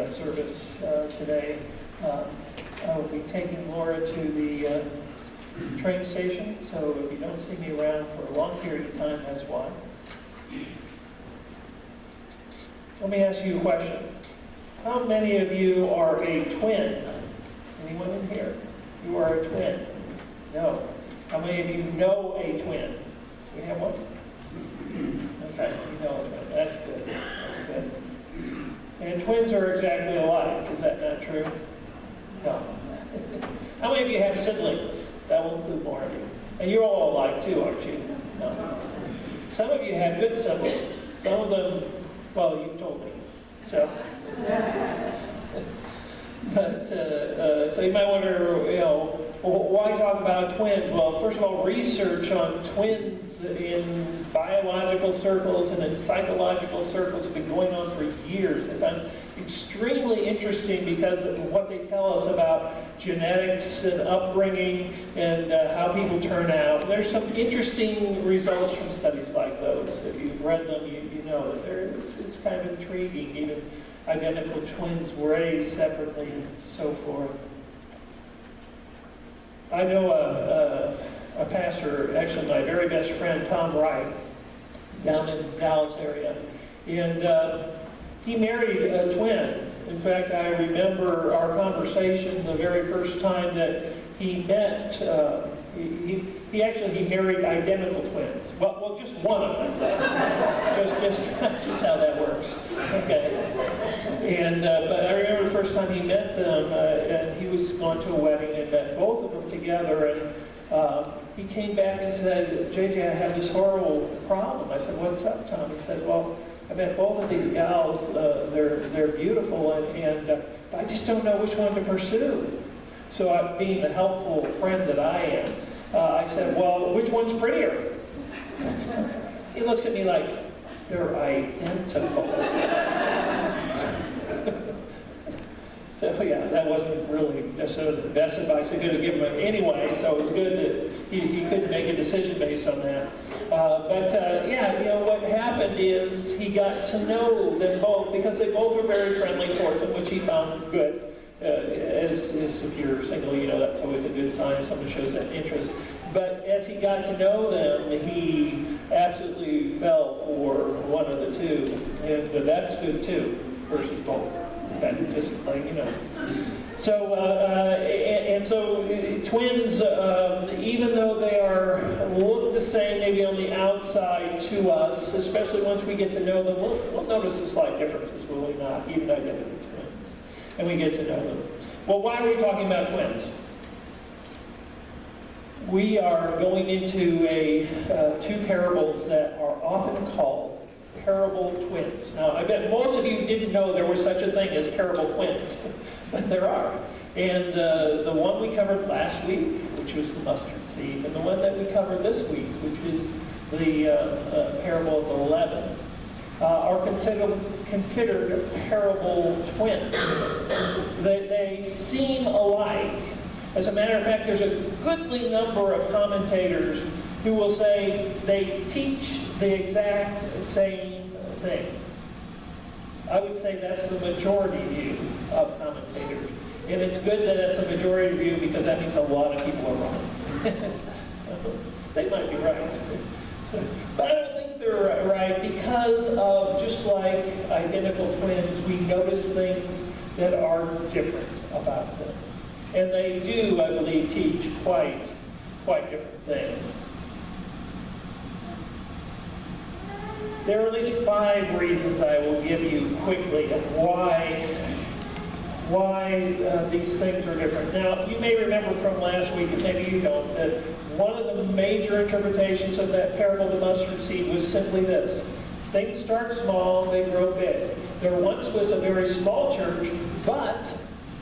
the service today. I will be taking Laura to the train station, so if you don't see me around for a long period of time, that's why. Let me ask you a question. How many of you are a twin? Anyone in here? You are a twin? No. How many of you know a twin? We have one? Okay, you know a twin. That's good. That's good. And twins are exactly alike. Is that not true? No. How many of you have siblings? That will include more of you. And you're all alike too, aren't you? No. Some of you have good siblings. Some of them, well, you've told me. So, but so you might wonder, why talk about twins? Well, first of all, research on twins in biological circles and in psychological circles have been going on for years. I found extremely interesting because of what they tell us about genetics and upbringing and how people turn out. There's some interesting results from studies like those. If you've read them, you know that it's kind of intriguing. Even identical twins raised separately and so forth. I know a pastor, actually my very best friend, Tom Wright, down in the Dallas area, and he married a twin. In fact, I remember our conversation the very first time that he met. He married identical twins. Well, just one of them. That's just how that works. Okay. And but I remember the first time he met them, and he was going to a wedding and met both of them together. And he came back and said, "JJ, I have this horrible problem." I said, "What's up, Tom?" He said, "Well, I met both of these gals. They're beautiful, and I just don't know which one to pursue." So, being the helpful friend that I am, I said, "Well, which one's prettier?" He looks at me like, "They're identical." So yeah, that wasn't really necessarily the best advice I could have given him anyway. So it was good that he couldn't make a decision based on that. What happened is he got to know them both because they both were very friendly towards him, which he found good. As if you're single, that's always a good sign if someone shows that interest. But as he got to know them, he absolutely fell for one of the two, and that's good too, versus both. Okay, just like So twins, even though they look the same maybe on the outside to us, especially once we get to know them, we'll notice the slight differences, will we not? Even identical twins, and we get to know them. Well, why are we talking about twins? We are going into two parables that are often called parable twins. Now, I bet most of you didn't know there was such a thing as parable twins, but there are. And the one we covered last week, which was the mustard seed, and the one that we covered this week, which is the parable of the leavened, are considered parable twins. They seem alike. As a matter of fact, there's a goodly number of commentators who will say they teach the exact same thing. I would say that's the majority view of commentators. And it's good that that's the majority view because that means a lot of people are wrong. They might be right. But I don't think they're right because of, just like identical twins, we notice things that are different about them. And they do, I believe, teach quite different things. There are at least 5 reasons I will give you quickly of why these things are different. Now, you may remember from last week, and maybe you don't, that one of the major interpretations of that parable of the mustard seed was simply this. Things start small, they grow big. There once was a very small church, but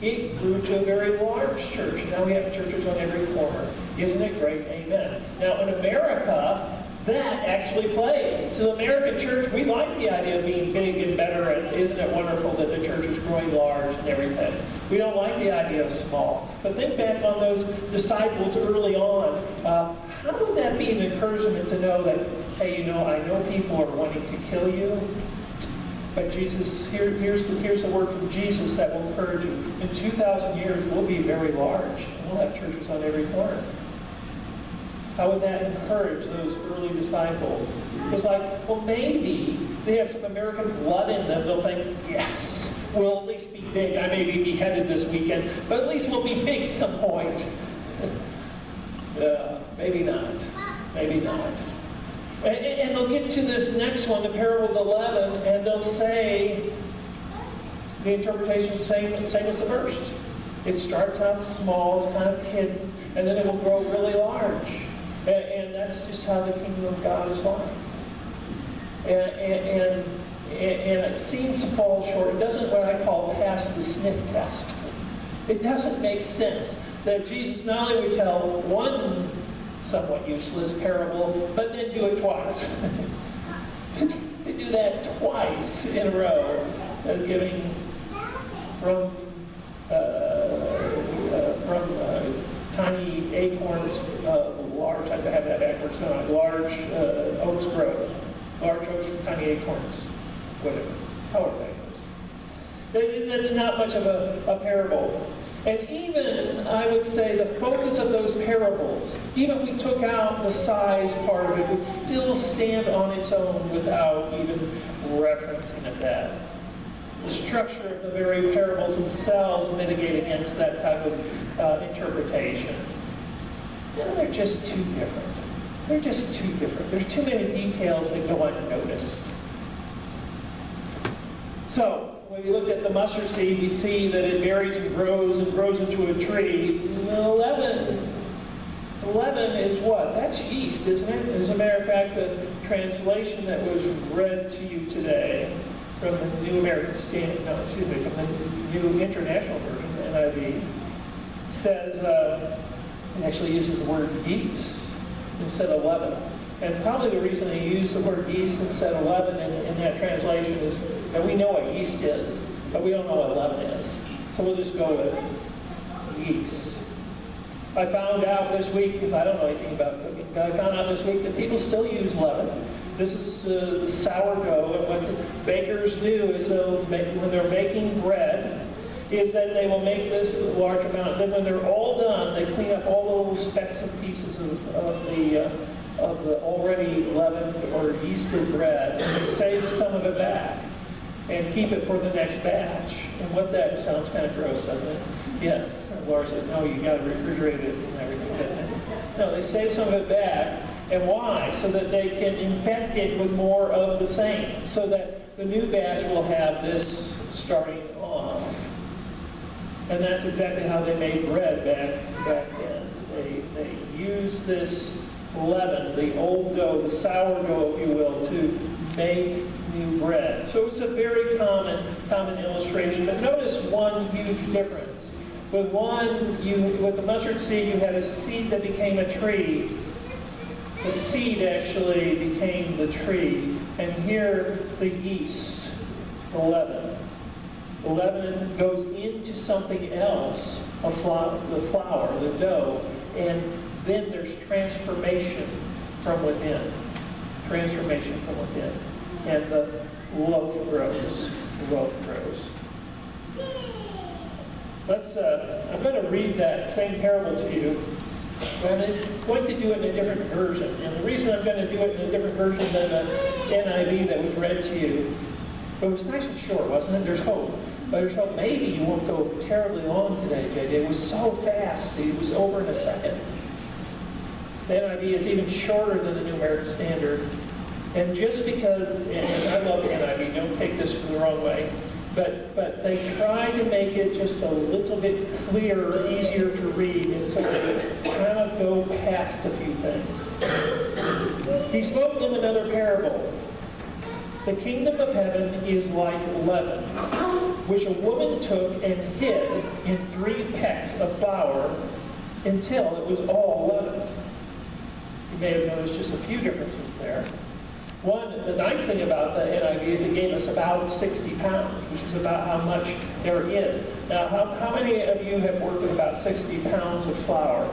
it grew to a very large church. Now we have churches on every corner. Isn't it great? Amen. Now, in America, that actually plays. To the American church, we like the idea of being big and better, and isn't it wonderful that the church is growing large and everything? We don't like the idea of small. But think back on those disciples early on. How would that be an encouragement to know that, hey, I know people are wanting to kill you, But Jesus, here's the word from Jesus that will encourage you. In 2,000 years, we'll be very large. We'll have churches on every corner. How would that encourage those early disciples? It's like, well, maybe they have some American blood in them. They'll think, yes, we'll at least be big. I may be beheaded this weekend, but at least we'll be big at some point. Maybe not. Maybe not. And they'll get to this next one, the parable of the leaven, and they'll say the interpretation is the same as the first. It starts out small, it's kind of hidden, and then it will grow really large. And that's just how the kingdom of God is like. And it seems to fall short. It doesn't, what I call, pass the sniff test. It doesn't make sense that Jesus not only would tell one somewhat useless parable, but then do it twice. To do that twice in a row, giving from tiny acorns, large, I have that backwards, large oaks grow. Large oaks from tiny acorns, whatever, however that goes. That's not much of a parable. And even, I would say, the focus of those parables, even if we took out the size part of it, would still stand on its own without even referencing at that. The structure of the very parables themselves mitigate against that type of interpretation. They're just too different. They're just too different. There's too many details that go unnoticed. So, when we look at the mustard seed, we see that it varies and grows into a tree. Leaven is what? That's yeast, isn't it? As a matter of fact, the translation that was read to you today from the New American Standard, from the New International Version, the NIV, says, it actually uses the word yeast instead of leaven. And probably the reason they use the word yeast instead of leaven in that translation is that we know what yeast is, but we don't know what leaven is. So we'll just go with yeast. I found out this week, because I don't know anything about cooking, but I found out this week that people still use leaven. This is the sourdough, and what the bakers do is when they're making bread, is that they will make this large amount. Then when they're all done, they clean up all the little specks and pieces of the already leavened or yeasted bread, and they save some of it back and keep it for the next batch. And what that sounds kind of gross, doesn't it? Yeah. Laura says, no, you got to refrigerate it and everything. No, they save some of it back. And why? So that they can infect it with more of the same, so that the new batch will have this starting off. And that's exactly how they made bread back then. They used this leaven, the old dough, the sourdough, if you will, to make new bread. So it's a very common illustration. But notice one huge difference. With the mustard seed, you had a seed that became a tree. The seed actually became the tree. And here, the yeast, the leaven. The leaven goes into something else, the flour, the dough, and then there's transformation from within. Transformation from within. And the loaf grows. The loaf grows. I'm going to read that same parable to you. I'm going to do it in a different version. And the reason I'm going to do it in a different version than the NIV that was read to you, it was nice and short, wasn't it? There's hope. But there's hope. Maybe you won't go terribly long today, JJ. It was so fast. It was over in a second. The NIV is even shorter than the New American Standard. And just because, and I love the NIV, don't take this the wrong way, but they try to make it just a little bit clearer, easier to read, and so they kind of go past a few things. He spoke them another parable. The kingdom of heaven is like leaven, which a woman took and hid in 3 pecks of flour until it was all leavened. You may have noticed just a few differences there. One, the nice thing about the NIV is it gave us about 60 pounds, which is about how much there is. Now, how many of you have worked with about 60 pounds of flour?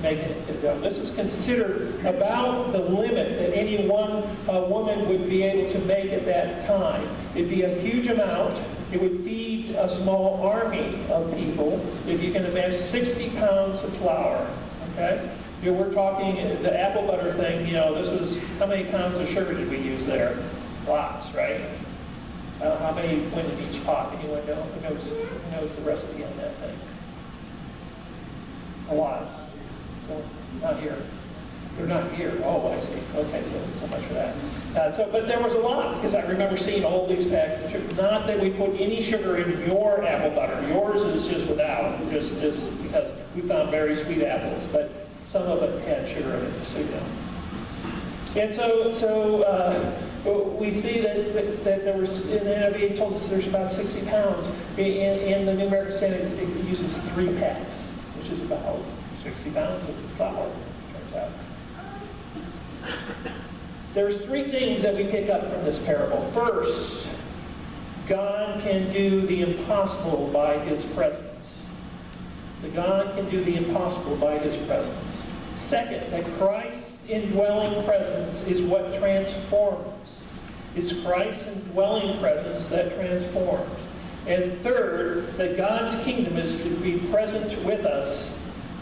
making it to dough. This is considered about the limit that any one woman would be able to make at that time. It'd be a huge amount. It would feed a small army of people. If you can imagine 60 pounds of flour, okay? We're talking the apple butter thing, this was, how many pounds of sugar did we use there? Lots, right? How many went in each pot? Anyone know? Who knows the recipe on that thing? A lot. So, not here. They're not here. Oh, I see. Okay, so much for that. But there was a lot, because I remember seeing all these packs of sugar. Not that we put any sugar in your apple butter. Yours is just without, just because we found very sweet apples. But some of it had sugar in it, just so you know. And so we see that there was, in the NIV told us there's about 60 pounds. In the New American Standard, it uses 3 packs, which is about 60 pounds of flour, turns out. There's 3 things that we pick up from this parable. First, God can do the impossible by His presence. God can do the impossible by His presence. Second, that Christ's indwelling presence is what transforms. It's Christ's indwelling presence that transforms. And third, that God's kingdom is to be present with us,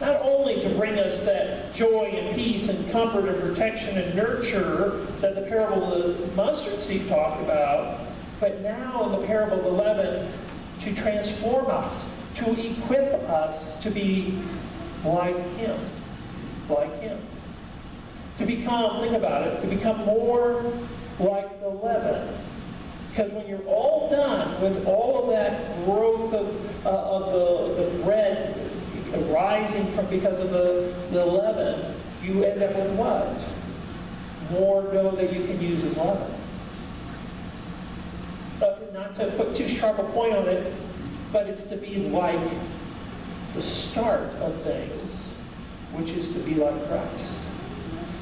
not only to bring us that joy and peace and comfort and protection and nurture that the parable of the mustard seed talked about, but now in the parable of the leaven, to transform us, to equip us to be like Him. Like Him. To become, think about it, to become more like the leaven. Because when you're all done with all of that growth of the bread rising from because of the leaven, you end up with what? More dough that you can use as leaven. Not to put too sharp a point on it, but it's to be like the start of things, which is to be like Christ.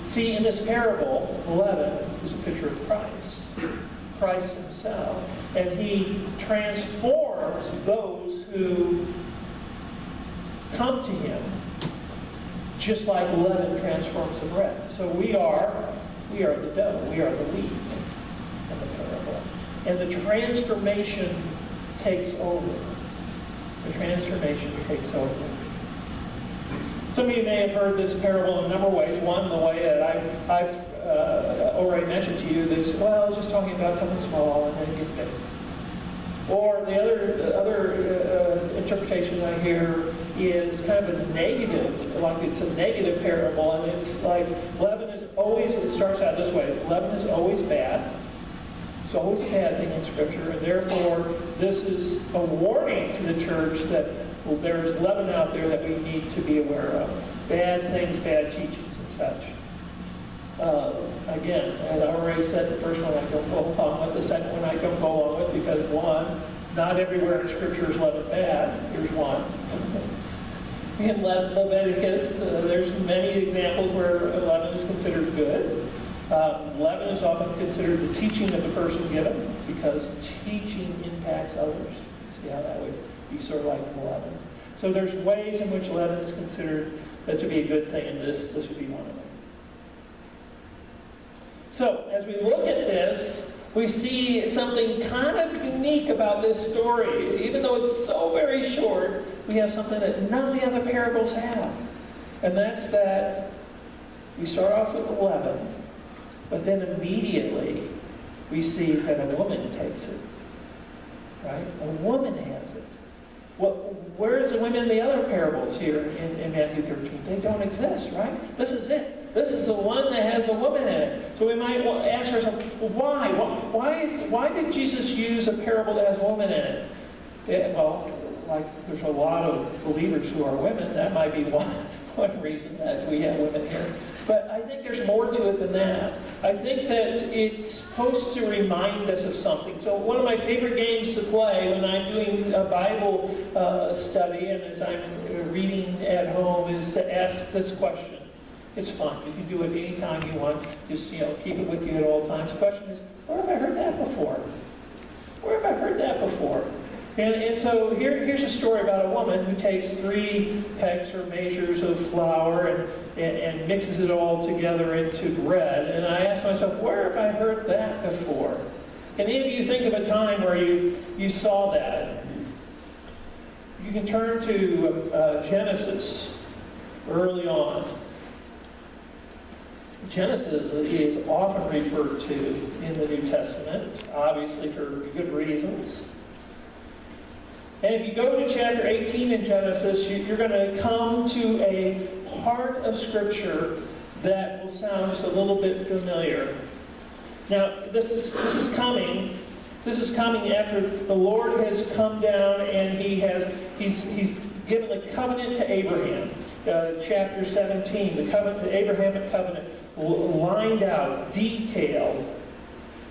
See, in this parable, the leaven is a picture of Christ. Christ Himself. And He transforms those who come to Him just like leaven transforms the bread. So we are the dough. We are the wheat in the parable. And the transformation takes over. The transformation takes over. Some of you may have heard this parable in a number of ways. One, the way that I've already mentioned to you, is, well, it's just talking about something small and then it gets big. Or the other interpretation I hear is kind of a negative, like it's a negative parable, and it's like leaven is always, it starts out this way, leaven is always bad. It's always a bad thing in Scripture, and therefore this is a warning to the church that there's leaven out there that we need to be aware of. Bad things, bad teachings, and such. Again, as I already said, the first one I don't go along with, the second one I don't go along with, because one, not everywhere in Scripture is leaven bad. Here's one. In Leviticus, there's many examples where leaven is considered good. Leaven is often considered the teaching of the person given, because teaching impacts others. See how that would be sort of like leaven. So there's ways in which leaven is considered to be a good thing, and this would be one of them. So as we look at this, we see something kind of unique about this story. Even though it's so very short, we have something that none of the other parables have. And that's that we start off with the leaven, but then immediately we see that a woman takes it. Right? A woman has it. Well, where's the women in the other parables here in Matthew 13? They don't exist, right? This is it. This is the one that has a woman in it. So we might ask ourselves, well, why? Why did Jesus use a parable that has a woman in it? Well, like there's a lot of believers who are women. That might be one reason that we have women here. But I think there's more to it than that. I think that it's supposed to remind us of something. So one of my favorite games to play when I'm doing a Bible study and as I'm reading at home is to ask this question. It's fun. You can do it anytime you want. Just, keep it with you at all times. The question is, where have I heard that before? Where have I heard that before? And so here's a story about a woman who takes 3 pecks or measures of flour and mixes it all together into bread. And I asked myself, where have I heard that before? Can any of you think of a time where you saw that? You can turn to Genesis early on. Genesis is often referred to in the New Testament, obviously for good reasons. And if you go to chapter 18 in Genesis, you're going to come to a part of Scripture that will sound just a little bit familiar. Now, this is coming. This is coming after the Lord has come down and he's given the covenant to Abraham. Chapter 17, the Abrahamic covenant, lined out, detailed.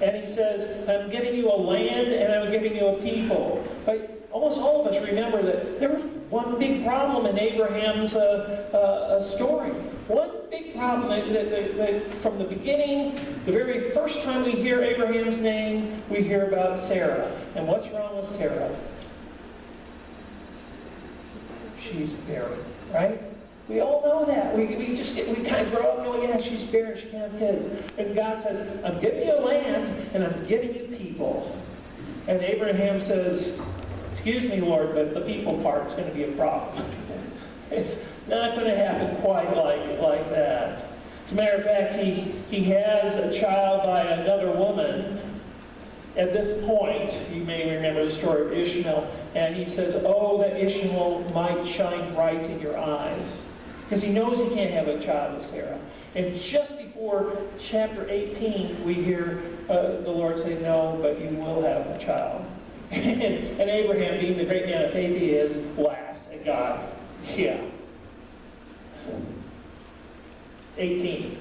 And he says, I'm giving you a land and I'm giving you a people. But almost all of us remember that there was one big problem in Abraham's story. One big problem that from the beginning, the very first time we hear Abraham's name, we hear about Sarah. And what's wrong with Sarah? She's barren, right? We all know that. We kind of grow up knowing, yeah, she's barren, she can't have kids. And God says, I'm giving you land and I'm giving you people. And Abraham says, excuse me, Lord, but the people part's going to be a problem. It's not going to happen quite like that. As a matter of fact, he has a child by another woman. At this point, you may remember the story of Ishmael, and he says, oh, that Ishmael might shine bright in your eyes. Because he knows he can't have a child with Sarah. And just before chapter 18, we hear the Lord say, no, but you will have a child. And Abraham, being the great man of faith he is, laughs at God. Yeah. 18.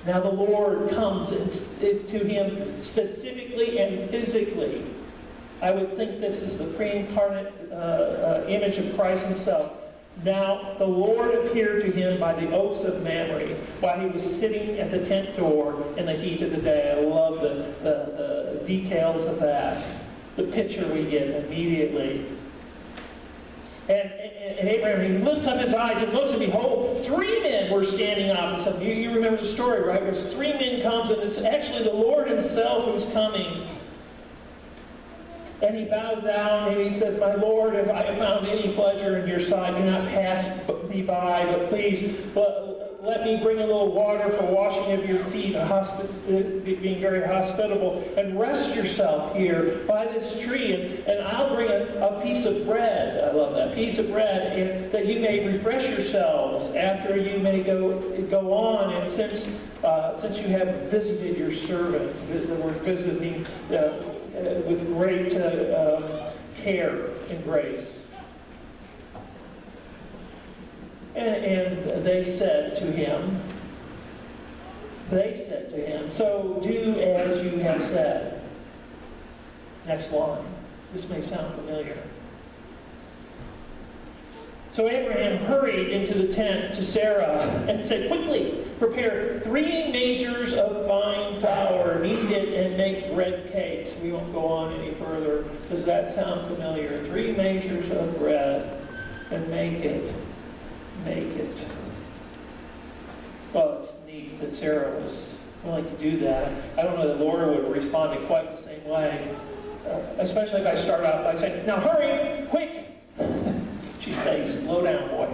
Now the Lord comes to him specifically and physically. I would think this is the pre-incarnate image of Christ himself. Now the Lord appeared to him by the oaks of Mamre while he was sitting at the tent door in the heat of the day. I love the details of that. The picture we get immediately. And Abraham, he lifts up his eyes and looks, and behold, 3 men were standing opposite him. You remember the story, right? Where 3 men comes, and it's actually the Lord himself who's coming. And he bows down and he says, my Lord, if I have found any pleasure in your sight, do not pass me by, but please let me bring a little water for washing of your feet, being very hospitable, and rest yourself here by this tree, and I'll bring a piece of bread. I love that, piece of bread, and that you may refresh yourselves after you may go on. And since you have visited your servant, the word visiting with great care and grace. And they said to him, so do as you have said. Next line. This may sound familiar. So Abraham hurried into the tent to Sarah and said, quickly, prepare 3 measures of fine flour, knead it, and make bread cakes. We won't go on any further. Does that sound familiar? 3 measures of bread and make it. Well, it's neat that Sarah was willing to do that. I don't know that Laura would have responded quite the same way. Especially if I start out by saying, now hurry, quick. She'd say, slow down, boy.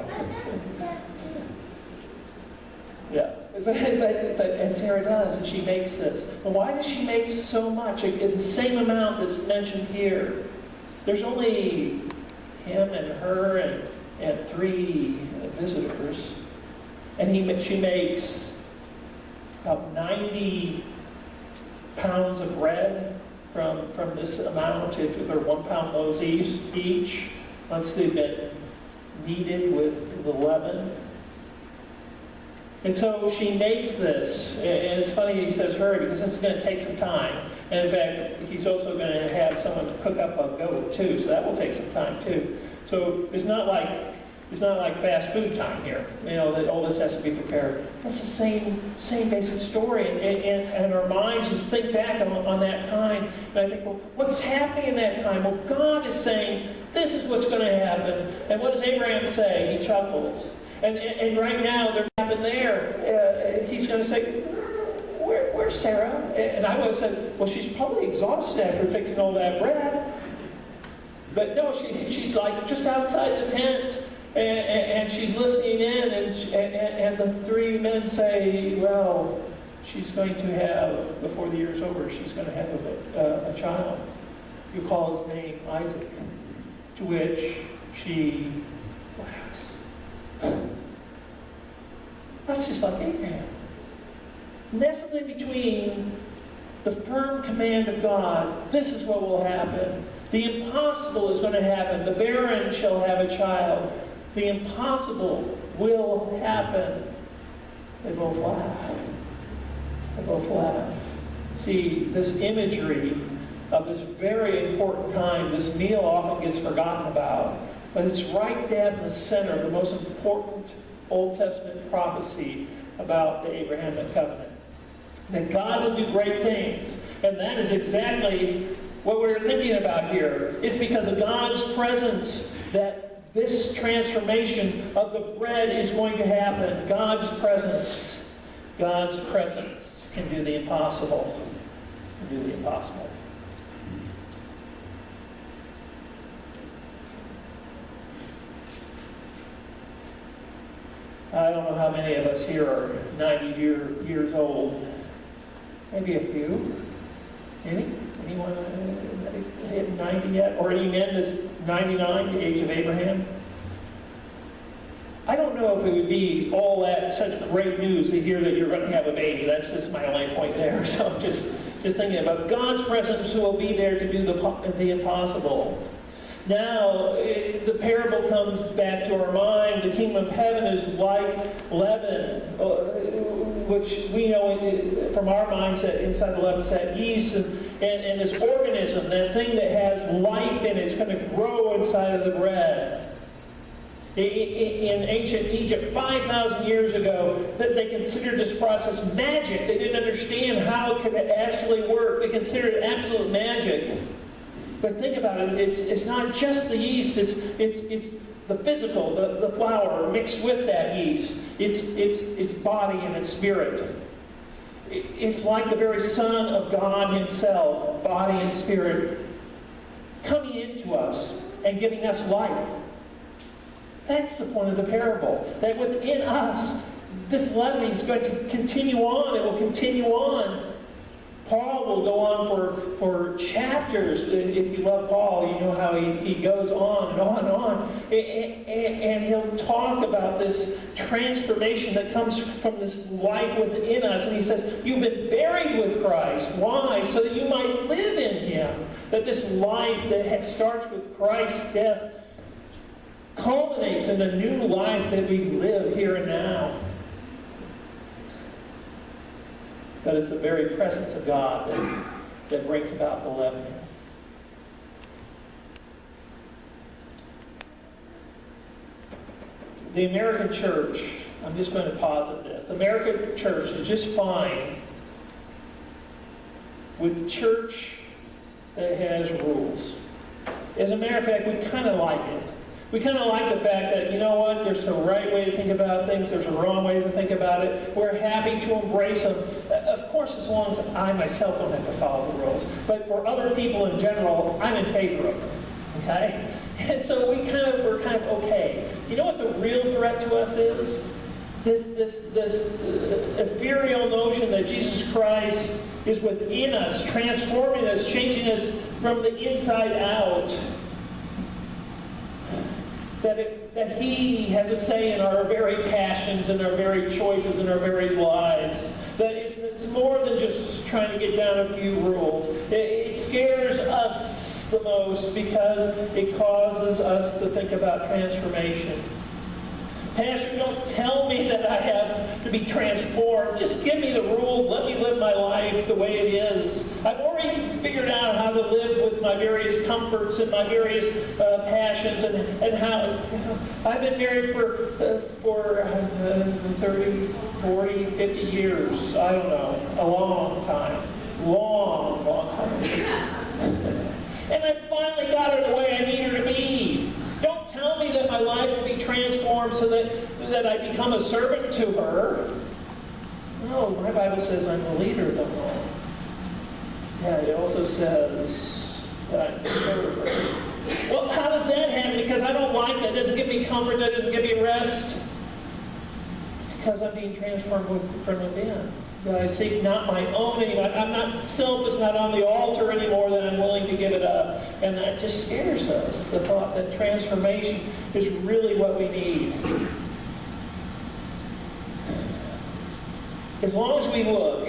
Yeah. And Sarah does, and she makes this. But why does she make so much? The same amount that's mentioned here. There's only him and her and 3 visitors. And she makes about 90 pounds of bread from this amount. If they're 1 pound loaves each, once they've been kneaded with the leaven. And so she makes this. And it's funny he says hurry, because this is going to take some time. And in fact, he's also going to have someone to cook up a goat too, so that will take some time too. So it's not like It's not like fast food time here, that all this has to be prepared. That's the same basic story. And our minds just think back on that time. And I think, well, what's happening in that time? Well, God is saying, this is what's going to happen. And what does Abraham say? He chuckles. And right now, they're happening there. He's going to say, where's Sarah? And I would have said, well, she's probably exhausted after fixing all that bread. But no, she's like just outside the tent. And she's listening in, and the three men say, well, she's going to have, before the year's over, she's going to have a child. You call his name Isaac, to which she laughs. That's just like Abraham. Nestled in between the firm command of God, this is what will happen. The impossible is going to happen. The barren shall have a child. The impossible will happen. They both laugh. They both laugh. See, this imagery of this very important time, this meal often gets forgotten about, but it's right down in the center of the most important Old Testament prophecy about the Abrahamic covenant. That God will do great things. And that is exactly what we're thinking about here. It's because of God's presence that this transformation of the bread is going to happen. God's presence can do the impossible. Can do the impossible. I don't know how many of us here are 90 years old. Maybe a few. Anyone hit 90 yet? Or any men that's 99, the age of Abraham? I don't know if it would be all that such great news to hear that you're going to have a baby. That's just my only point there. So I'm just thinking about God's presence who will be there to do the impossible. Now, the parable comes back to our mind. The kingdom of heaven is like leaven, which we know from our minds that inside the leaven is that yeast and this organism, that thing that has life in it, is going to grow inside of the bread. In ancient Egypt, 5,000 years ago, that they considered this process magic. They didn't understand how it could actually work. They considered it absolute magic. But think about it, it's not just the yeast, it's the physical, the flour mixed with that yeast. It's body and its spirit. It's like the very Son of God himself, body and spirit, coming into us and giving us life. That's the point of the parable. That within us, this leavening is going to continue on. It will continue on. Paul will go on for chapters. If you love Paul, you know how he goes on and on and on. And he'll talk about this transformation that comes from this life within us. And he says, you've been buried with Christ. Why? So that you might live in him. That this life that starts with Christ's death culminates in the new life that we live here and now. But it's the very presence of God that brings about the leavening. The American church, I'm just going to posit this. The American church is just fine with church that has rules. As a matter of fact, we kind of like it. We kind of like the fact that, you know what, there's a right way to think about things, there's a wrong way to think about it. We're happy to embrace them. Of course, as long as I myself don't have to follow the rules. But for other people in general, I'm in favor of them. Okay? And so we're kind of okay. You know what the real threat to us is? This ethereal notion that Jesus Christ is within us, transforming us, changing us from the inside out. That he has a say in our very passions and our very choices and our very lives. That it's more than just trying to get down a few rules. It scares us the most because it causes us to think about transformation. Pastor, don't tell me that I have to be transformed. Just give me the rules. Let me live my life the way it is. I've already figured out how to live with my various comforts and my various passions, and how I've been married for 30, 40, 50 years. I don't know, a long time. Long time. And I finally got her the way I need her to be. Don't tell me that my life will be transformed so that I become a servant to her. No, my Bible says I'm the leader of them all. Yeah, it also says that I'm the servant. Well, how does that happen? Because I don't like that. It doesn't give me comfort. That doesn't give me rest. Because I'm being transformed from within. That I seek not my own anymore. I'm not self is not on the altar anymore, that I'm willing to give it up. And that just scares us, the thought that transformation is really what we need. As long as we look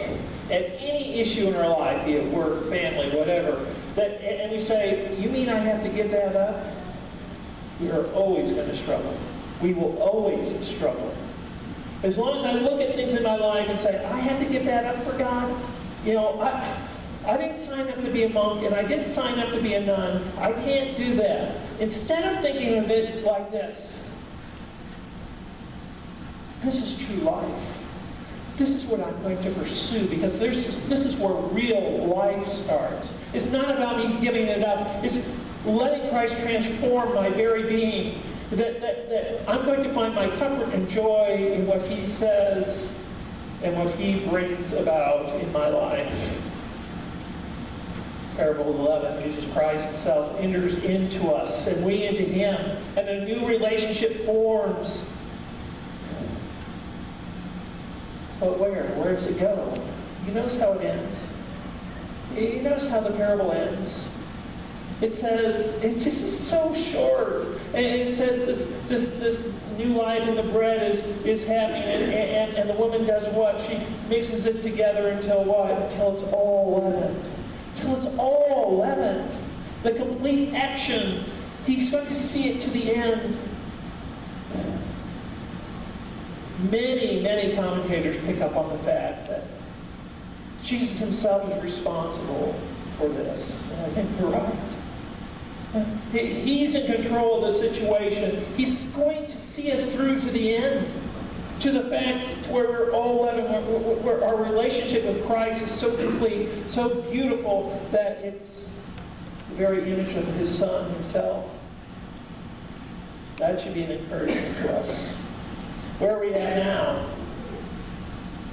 at any issue in our life, be it work, family, whatever, and we say, you mean I have to give that up? We are always going to struggle. We will always struggle. As long as I look at things in my life and say, I had to give that up for God. You know, I didn't sign up to be a monk, and I didn't sign up to be a nun. I can't do that. Instead of thinking of it like this, this is true life. This is what I'm going to pursue, because this is where real life starts. It's not about me giving it up. It's letting Christ transform my very being. That I'm going to find my comfort and joy in what He says and what He brings about in my life. Parable 11, Jesus Christ Himself enters into us, and we into Him, and a new relationship forms. But where? Where does it go? You notice how it ends. You notice how the parable ends. It says, it just is so short. And it says this new life in the bread is happening, and the woman does what? She mixes it together until what? Until it's all leavened. Until it's all leavened. The complete action. He's going to see it to the end. Many commentators pick up on the fact that Jesus Himself is responsible for this. And I think they're right. He's in control of the situation. He's going to see us through to the end. To the fact where we're all living, where our relationship with Christ is so complete, so beautiful, that it's the very image of His Son Himself. That should be an encouragement to us. Where are we at now?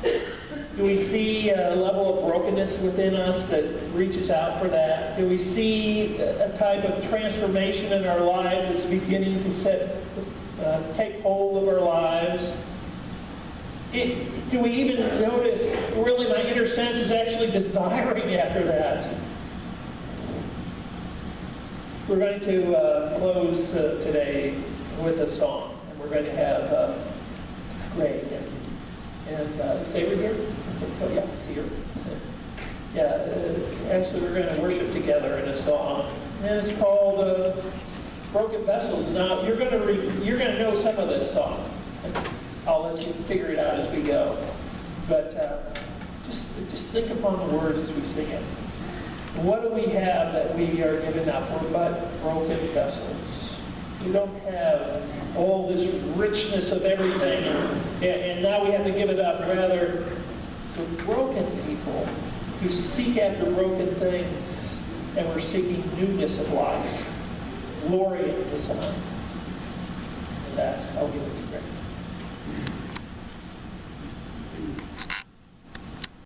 Do we see a level of brokenness within us that reaches out for that? Do we see a type of transformation in our life that's beginning to take hold of our lives? Do we even notice, really, my inner sense is actually desiring after that? We're going to close today with a song. And we're going to have Greg and Saber here. I think so, yeah, see her. Yeah, actually we're going to worship together in a song. And it's called Broken Vessels. Now, you're going to know some of this song. I'll let you figure it out as we go. But just think upon the words as we sing it. What do we have that we are giving up? We're but broken vessels. We don't have all this richness of everything, and now we have to give it up. Rather, we're broken people who seek after broken things, and we're seeking newness of life, glory in the Son. And that, I'll give it to Greg.